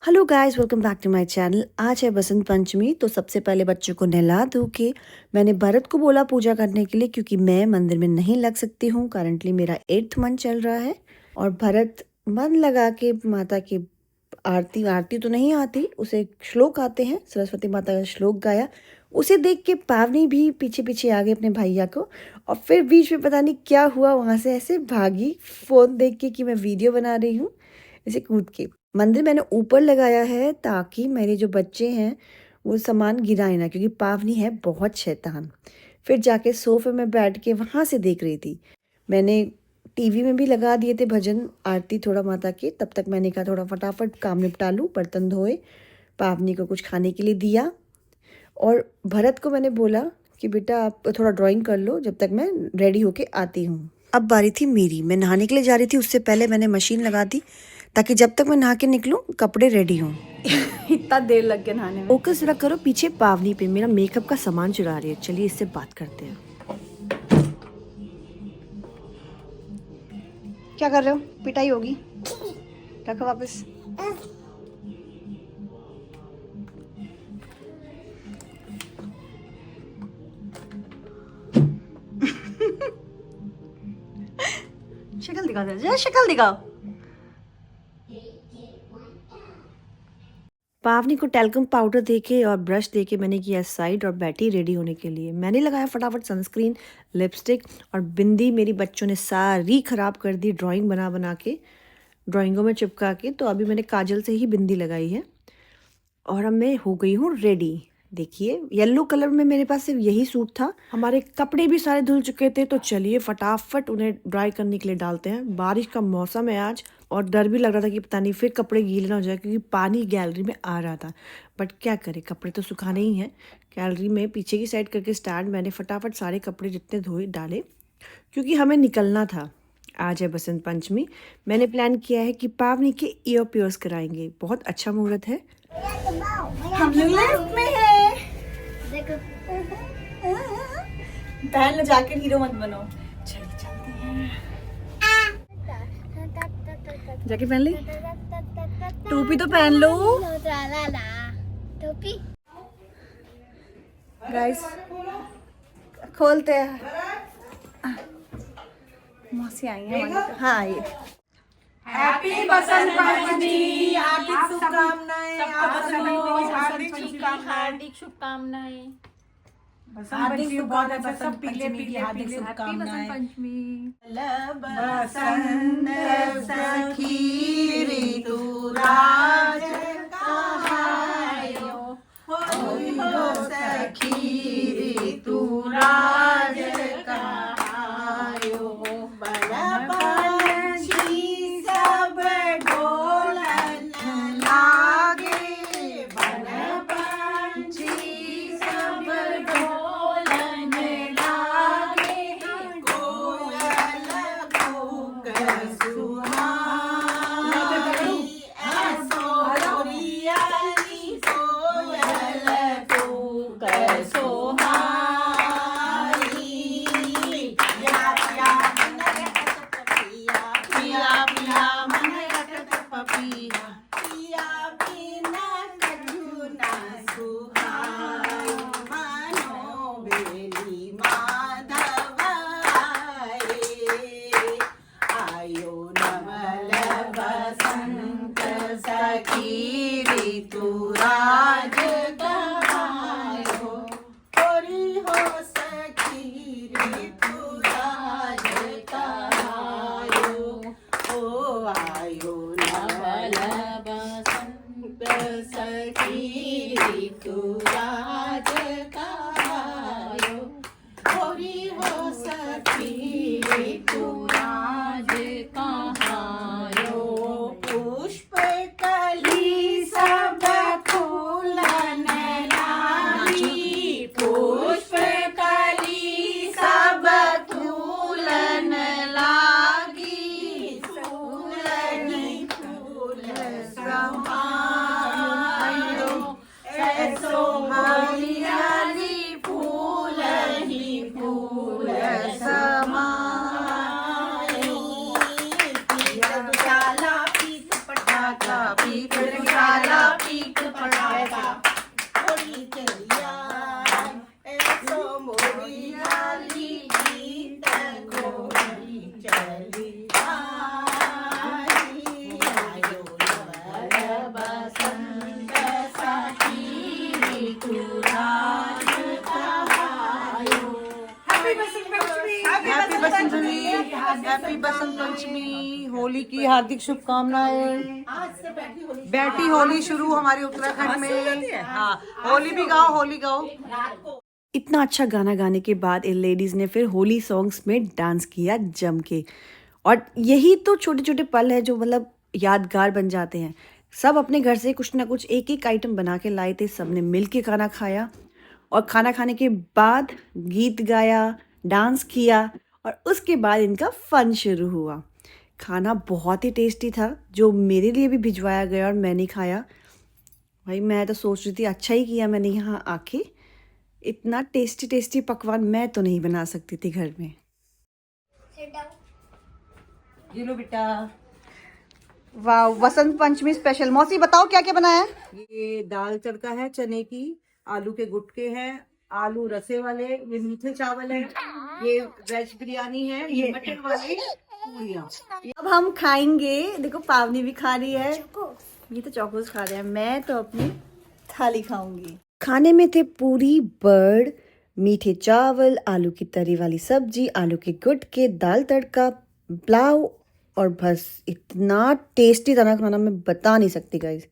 Hello guys, welcome back to my channel. आज है बसंत पंचमी, तो सबसे पहले बच्चों को नहला धो के मैंने भरत को बोला पूजा करने के लिए, क्योंकि मैं मंदिर में नहीं लग सकती हूँ। करंटली मेरा 8th मंथ चल रहा है और भरत मन लगा के माता की आरती आरती तो नहीं आती, उसे श्लोक आते हैं, सरस्वती माता का श्लोक गाया। उसे देख के पावनी भी पीछे पीछे आ गए अपने भैया को, और फिर बीच में पता नहीं क्या हुआ, वहाँ से ऐसे भागी फ़ोन देख के कि मैं वीडियो बना रही हूँ, ऐसे कूद के। मंदिर मैंने ऊपर लगाया है ताकि मेरे जो बच्चे हैं वो सामान गिराए ना, क्योंकि पावनी है बहुत शैतान। फिर जाके सोफे में बैठ के वहाँ से देख रही थी। मैंने टीवी में भी लगा दिए थे भजन आरती थोड़ा माता की। तब तक मैंने कहा थोड़ा फटाफट काम निपटा लूँ, बर्तन धोए, पावनी को कुछ खाने के लिए दिया, और भरत को मैंने बोला कि बेटा आप थोड़ा ड्राइंग कर लो जब तक मैं रेडी होके आती हूँ। अब बारी थी मेरी, मैं नहाने के लिए जा रही थी। उससे पहले मैंने मशीन लगा दी ताकि जब तक मैं नहा के निकलूँ कपड़े रेडी हों। इतना देर लग गया नहाने में। फोकस जरा करो पीछे पावनी पे, मेरा मेकअप का सामान चुरा रही है। चलिए इससे बात करते हैं। क्या कर रहे हो? पिटाई होगी, रखो वापस। शक्ल दिखाओ जरा, शक्ल दिखाओ। पावनी को टैल्कम पाउडर देके और ब्रश देके मैंने किया साइड और बैठी रेडी होने के लिए। मैंने लगाया फटाफट सनस्क्रीन, लिपस्टिक और बिंदी मेरी बच्चों ने सारी खराब कर दी ड्राइंग बना बना के, ड्राइंगों में चिपका के। तो अभी मैंने काजल से ही बिंदी लगाई है और अब मैं हो गई हूँ रेडी। देखिए येलो कलर में मेरे पास सिर्फ यही सूट था। हमारे कपड़े भी सारे धुल चुके थे, तो चलिए फटाफट उन्हें ड्राई करने के लिए डालते हैं। बारिश का मौसम है आज और डर भी लग रहा था कि पता नहीं फिर कपड़े गीले ना हो जाए, क्योंकि पानी गैलरी में आ रहा था। बट क्या करें, कपड़े तो सुखाने ही हैं। गैलरी में पीछे की साइड करके स्टैंड मैंने फटाफट सारे कपड़े जितने धोए डाले, क्योंकि हमें निकलना था। आज है बसंत पंचमी। मैंने प्लान किया है कि पावनी के ईयर पियर्स कराएंगे। बहुत अच्छा मुहूर्त है। हम लोग लेफ्ट में हैं। देखो पहन लो जैकेट, हीरो मत बनो। चलिए चलते हैं। जैकेट पहन ली, टोपी तो पहन लो। टोपी गाइस खोलते हैं। मौसी आई हैं हमारे घर। हाँ ये हैप्पी बसंत पंचमी, हार्दिक शुभकामनाएं। हार्दिक शुभकामनाएं। हार्दिक शुभकामनाएं। बसंत पंचमी बहुत अच्छा, सब पीले पीले हार्दिक शुभकामनाएं। पंचमी। बसंत सखी ऋतुराज कहायो, हो सखी ऋतुराज कहायो। बन पंछी सब डोलन लागे, बन पंछी सब डोलन लागे। कोयल कूक सुहाई, ऐसोरियाली कोयल कूक सुहाई। पिया पिया मन रटत पपिया, पिया बिना कछु ना सुहाई। मनो बेली माधव आयो नवल बसंत सखी ऋतुराज कहायो। होरी हो सखी ऋतुराज कहायो, ओ आयो नवल बसंत सखी ऋतुराज कहायो। होरी हो सखी ऋतुराज कहायो। पुष्प कली सब फूलन लागी, पुष्प कली सब फूलन लागी। फूलनी फूल समायो, ऐसो हैप्पी बसंत पंचमी, हैप्पी बसंत पंचमी। होली की हार्दिक शुभकामनाएं। बैठी होली शुरू हमारे उत्तराखंड में। हाँ, होली भी गाओ, होली गाओ। इतना अच्छा गाना गाने के बाद इन लेडीज ने फिर होली सॉन्ग्स में डांस किया जम के। और यही तो छोटे छोटे पल है जो मतलब यादगार बन जाते हैं। सब अपने घर से कुछ ना कुछ एक एक आइटम बना के लाए थे, सबने मिल के खाना खाया और खाना खाने के बाद गीत गाया, डांस किया और उसके बाद इनका फन शुरू हुआ। खाना बहुत ही टेस्टी था जो मेरे लिए भी भिजवाया गया और मैंने खाया। भाई मैं तो सोच रही थी अच्छा ही किया मैंने यहाँ आके, इतना टेस्टी टेस्टी पकवान मैं तो नहीं बना सकती थी घर में। ये लो बेटा, वाह, वसंत पंचमी स्पेशल। मौसी बताओ क्या क्या बनाया है? ये दाल तड़का है चने की, आलू के गुटके हैं, आलू रसे वाले, ये मीठे चावल है, ये वेज बिरयानी है, ये मटन वाली पूरियां। अब हम खाएंगे। देखो पावनी भी खा रही है, ये तो चौकोस खा रहे हैं, मैं तो अपनी थाली खाऊंगी। खाने में थे पूरी, बर्ड, मीठे चावल, आलू की तरी वाली सब्जी, आलू के गुटके, दाल तड़का, पुलाव और बस इतना टेस्टी था ना खाना, मैं बता नहीं सकती गाइस।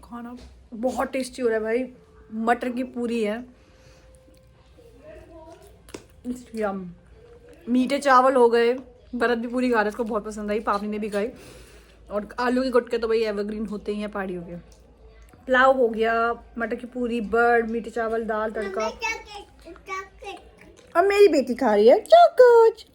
खाना बहुत टेस्टी हो रहा है भाई। मटर की पूरी है, यम। मीठे चावल हो गए, भरत भी पूरी खा रहा है, उसको बहुत पसंद आई, पापनी ने भी खाई। और आलू के गुटके तो भाई एवरग्रीन होते ही हैं पहाड़ियों के। पुलाव हो गया, मटर की पूरी, बर्ड, मीठे चावल, दाल तड़का और मेरी बेटी खा रही है चौकोच।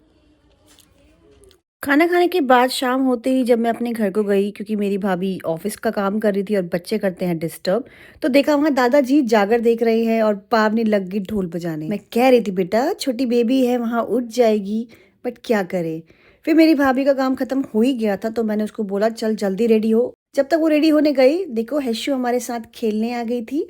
खाना खाने के बाद शाम होते ही जब मैं अपने घर को गई, क्योंकि मेरी भाभी ऑफिस का काम कर रही थी और बच्चे करते हैं डिस्टर्ब, तो देखा वहाँ दादाजी जागर देख रहे हैं और पावनी लग गई ढोल बजाने। मैं कह रही थी बेटा छोटी बेबी है वहाँ उठ जाएगी, बट क्या करे। फिर मेरी भाभी का काम खत्म हो ही गया था तो मैंने उसको बोला चल जल्दी रेडी हो। जब तक वो रेडी होने गई, देखो हैशु हमारे साथ खेलने आ गई थी।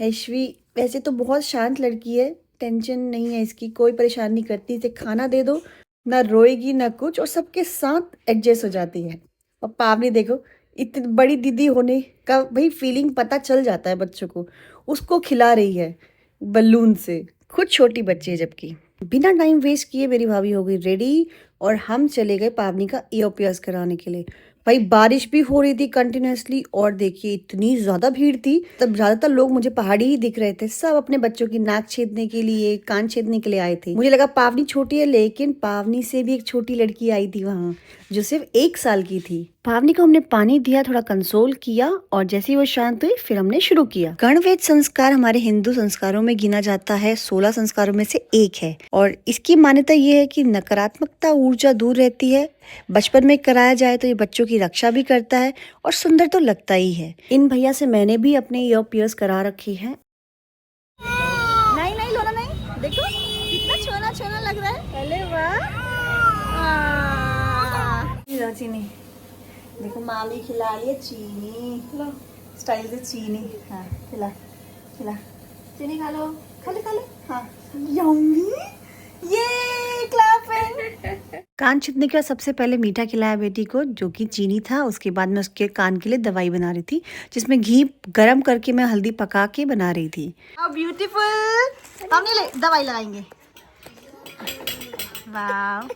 हैशवी वैसे तो बहुत शांत लड़की है, टेंशन नहीं है इसकी, कोई परेशान नहीं करती, इसे खाना दे दो ना रोएगी ना कुछ और सबके साथ एडजस्ट हो जाती है। और पावनी देखो, इतनी बड़ी दीदी होने का भाई फीलिंग पता चल जाता है बच्चों को। उसको खिला रही है बलून से, खुद छोटी बच्ची है जबकि। बिना टाइम वेस्ट किए मेरी भाभी हो गई रेडी और हम चले गए पावनी का ईयर पियर्स कराने के लिए। भाई बारिश भी हो रही थी कंटिन्यूसली और देखिए इतनी ज्यादा भीड़ थी, तब ज्यादातर लोग मुझे पहाड़ी ही दिख रहे थे। सब अपने बच्चों की नाक छेदने के लिए, कान छेदने के लिए आए थे। मुझे लगा पावनी छोटी है, लेकिन पावनी से भी एक छोटी लड़की आई थी वहाँ जो सिर्फ 1 साल की थी। पावनी को हमने पानी दिया, थोड़ा कंसोल किया और जैसे ही वो शांत हुई फिर हमने शुरू किया। गणवेद संस्कार हमारे हिंदू संस्कारों में गिना जाता है, 16 संस्कारों में से एक है और इसकी मान्यता ये है कि नकारात्मकता ऊर्जा दूर रहती है। बचपन में कराया जाए तो ये बच्चों की रक्षा भी करता है और सुंदर तो लगता ही है। इन भैया से मैंने भी अपने ईयर पियर्स करा रखी है। नहीं नहीं लोना नहीं, देखो कितना छोना छोना लग रहा है। अरे वाह, चीनी देखो, मामी खिला रही है चीनी, लो स्टाइल से चीनी। हाँ खिला खिला, चीनी खा लो, खा ले खा ले। हाँ यम्मी, ये क्लैपिंग। कान छीदने के बाद सबसे पहले मीठा खिलाया बेटी को जो कि चीनी था। उसके बाद मैं उसके कान के लिए दवाई बना रही थी जिसमें घी गरम करके मैं हल्दी पका के बना रही थी। ब्यूटीफुल, हमने ले दवाई लगाएंगे। वाह,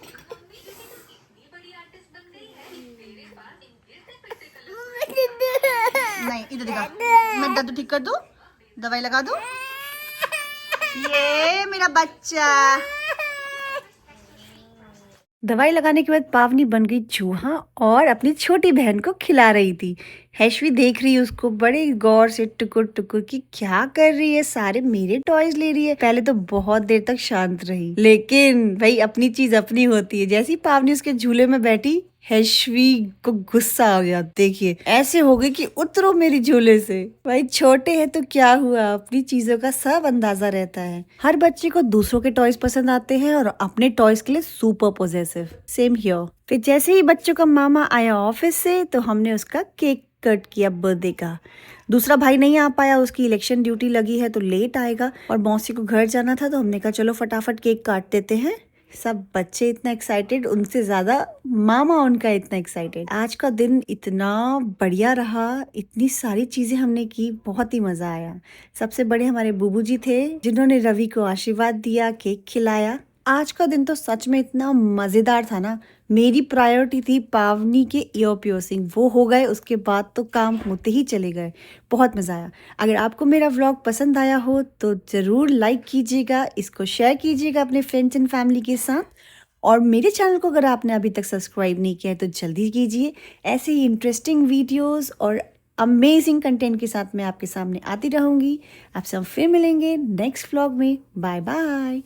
नहीं इधर दिखा, मैं दर्द ठीक कर दूं, दवाई लगा दूं। ये मेरा बच्चा। दवाई लगाने के बाद पावनी बन गई चूहा और अपनी छोटी बहन को खिला रही थी। हैशवी देख रही है उसको बड़े गौर से, टुकुर टुकुर की क्या कर रही है, सारे मेरे टॉयज ले रही है। पहले तो बहुत देर तक शांत रही, लेकिन भाई अपनी चीज अपनी होती है। जैसी पावनी उसके झूले में बैठी, हैशवी को गुस्सा आ गया। देखिए ऐसे हो गई कि उतरो मेरी झूले से। भाई छोटे हैं तो क्या हुआ, अपनी चीजों का सब अंदाजा रहता है। हर बच्चे को दूसरों के टॉयज पसंद आते हैं और अपने टॉयज के लिए सुपर पॉजेसिव। Same here. फिर जैसे ही बच्चों का मामा आया ऑफिस से तो हमने उसका केक कट किया बर्थडे का। दूसरा भाई नहीं आ पाया, उसकी इलेक्शन ड्यूटी लगी है तो लेट आएगा और मौसी को घर जाना था तो हमने कहा चलो फटाफट केक काट देते हैं। सब बच्चे इतना एक्साइटेड, उनसे ज़्यादा मामा उनका इतना एक्साइटेड। आज का दिन इतना बढ़िया रहा, इतनी सारी चीज़ें हमने की, बहुत ही मज़ा आया। सबसे बड़े हमारे बुबू जी थे जिन्होंने रवि को आशीर्वाद दिया, केक खिलाया। आज का दिन तो सच में इतना मज़ेदार था ना। मेरी प्रायोरिटी थी पावनी के ईयर पियर्सिंग, वो हो गए, उसके बाद तो काम होते ही चले गए। बहुत मज़ा आया। अगर आपको मेरा व्लॉग पसंद आया हो तो ज़रूर लाइक कीजिएगा, इसको शेयर कीजिएगा अपने फ्रेंड्स एंड फैमिली के साथ, और मेरे चैनल को अगर आपने अभी तक सब्सक्राइब नहीं किया है तो जल्दी कीजिए। ऐसे ही इंटरेस्टिंग वीडियोस और अमेजिंग कंटेंट के साथ मैं आपके सामने आती रहूँगी। आपसे हम फिर मिलेंगे नेक्स्ट व्लॉग में। Bye bye.